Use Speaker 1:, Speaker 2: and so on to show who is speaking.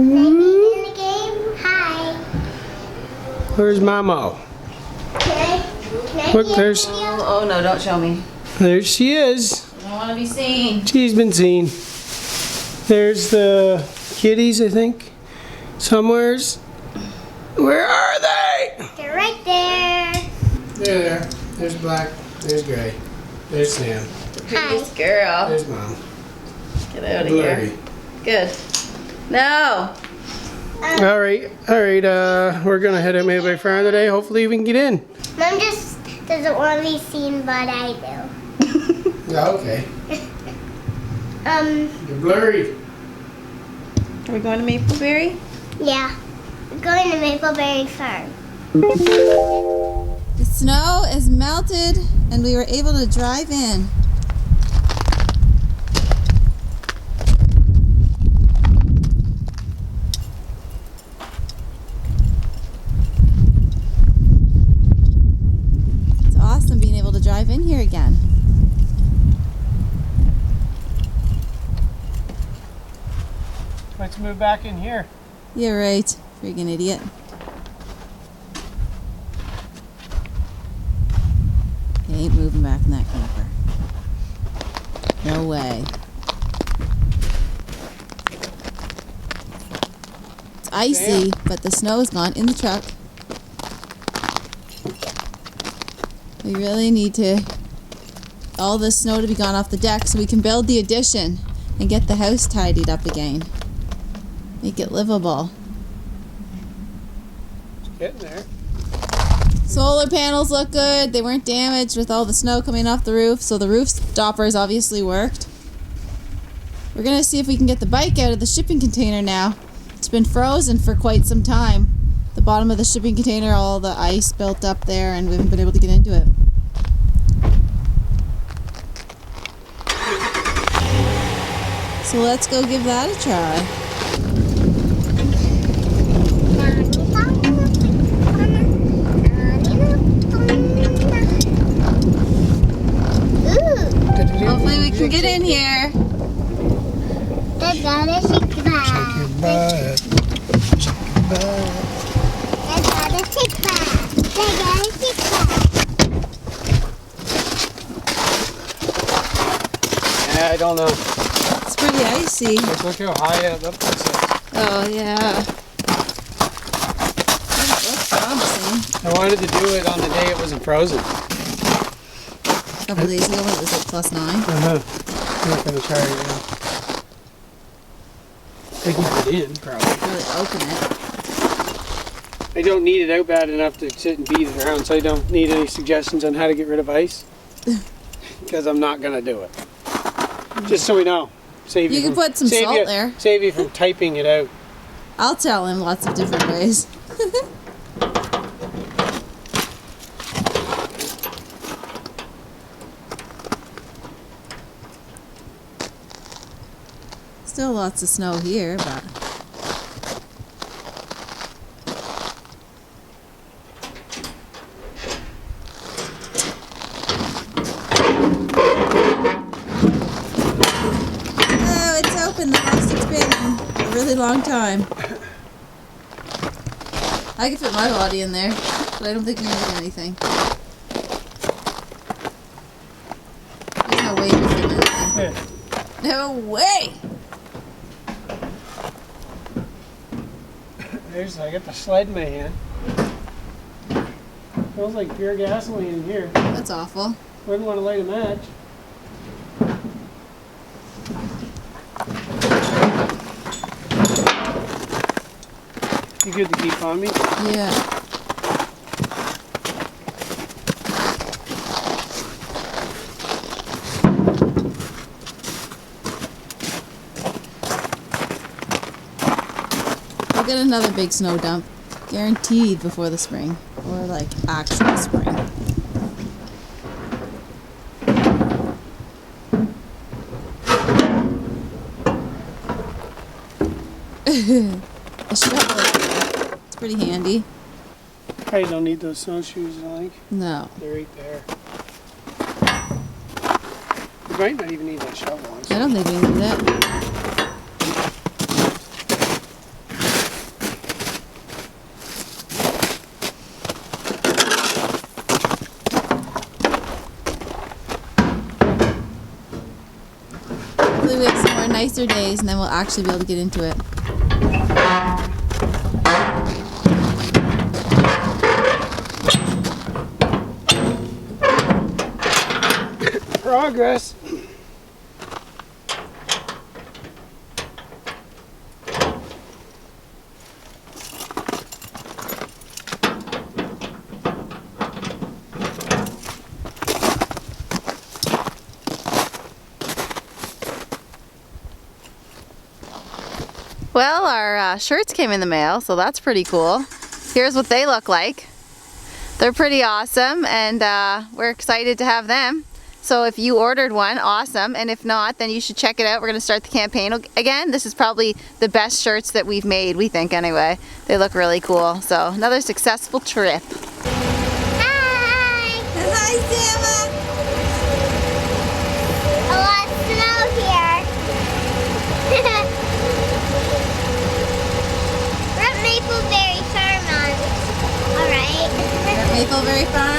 Speaker 1: in the game? Hi.
Speaker 2: Where's Mamo? Look, there's.
Speaker 3: Oh no, don't show me.
Speaker 2: There she is.
Speaker 3: I don't want to be seen.
Speaker 2: She's been seen. There's the kitties, I think. Somewheres. Where are they?
Speaker 1: They're right there.
Speaker 2: They're there. There's Black. There's Gray. There's Sam.
Speaker 3: Prettiest girl.
Speaker 2: There's Mom.
Speaker 3: Get out of
Speaker 2: Blurry.
Speaker 3: here. Good. No.
Speaker 2: All right. We're gonna head out Mapleberry Farm today. Hopefully we can get in.
Speaker 1: Mom just doesn't want to be seen, but I do.
Speaker 2: Yeah. Okay. You're blurry.
Speaker 3: Are we going to Mapleberry?
Speaker 1: Yeah. We're going to Mapleberry Farm.
Speaker 3: The snow is melted and we were able to drive in. It's awesome being able to drive in here again.
Speaker 2: Let's move back in here.
Speaker 3: You're right, friggin' idiot. He ain't moving back in that camper. No way. It's icy, but the snow is gone in the truck. We really need all this snow to be gone off the deck so we can build the addition and get the house tidied up again. Make it livable.
Speaker 2: It's getting there.
Speaker 3: Solar panels look good. They weren't damaged with all the snow coming off the roof, so the roof stoppers obviously worked. We're gonna see if we can get the bike out of the shipping container now. It's been frozen for quite some time. The bottom of the shipping container, all the ice built up there, and we haven't been able to get into it. So let's go give that a try. Hopefully we can get in here.
Speaker 1: They got a shake bag.
Speaker 2: Shake your butt. Shake your butt.
Speaker 1: They got a shake bag. They got a shake bag.
Speaker 2: Yeah, I don't know.
Speaker 3: It's pretty icy.
Speaker 2: Just look how high up this is.
Speaker 3: Oh yeah. That looks promising.
Speaker 2: I wanted to do it on the day it wasn't frozen.
Speaker 3: A couple days ago when it was like +9.
Speaker 2: I'm not gonna try it now. I can put it in, probably.
Speaker 3: Really open it.
Speaker 2: I don't need it out bad enough to sit and beat it around, so I don't need any suggestions on how to get rid of ice. Because I'm not gonna do it. Just so we know. Save
Speaker 3: You can
Speaker 2: from-
Speaker 3: put some
Speaker 2: save
Speaker 3: salt
Speaker 2: you-
Speaker 3: there.
Speaker 2: Save you from typing it out.
Speaker 3: I'll tell him lots of different ways. Still lots of snow here, but oh, it's open. The plastic's been a really long time. I could fit my body in there, but I don't think you're gonna do anything. There's no way you're fitting anything.
Speaker 2: Yeah.
Speaker 3: No way!
Speaker 2: I got the sled in my hand. Smells like pure gasoline in here.
Speaker 3: That's awful.
Speaker 2: Wouldn't want to light a match. You good to keep on me?
Speaker 3: Yeah. We'll get another big snow dump, guaranteed before the spring, or like actual spring. A shovel, it's pretty handy.
Speaker 2: Probably don't need those snowshoes, I think.
Speaker 3: No.
Speaker 2: They're right there. You might not even need that shovel.
Speaker 3: I don't think we need that. nicer days, and then we'll actually be able to get into it.
Speaker 2: Progress.
Speaker 3: Well, our shirts came in the mail, so that's pretty cool. Here's what they look like. They're pretty awesome, and we're excited to have them. So if you ordered one, awesome, and if not, then you should check it out. We're going to start the campaign again. This is probably the best shirts that we've made, we think anyway. They look really cool. So another successful trip.
Speaker 1: Hi!
Speaker 3: Hi, Samma!
Speaker 1: A lot of snow here. We're at Mapleberry Farm. Alright.
Speaker 3: Mapleberry Farm.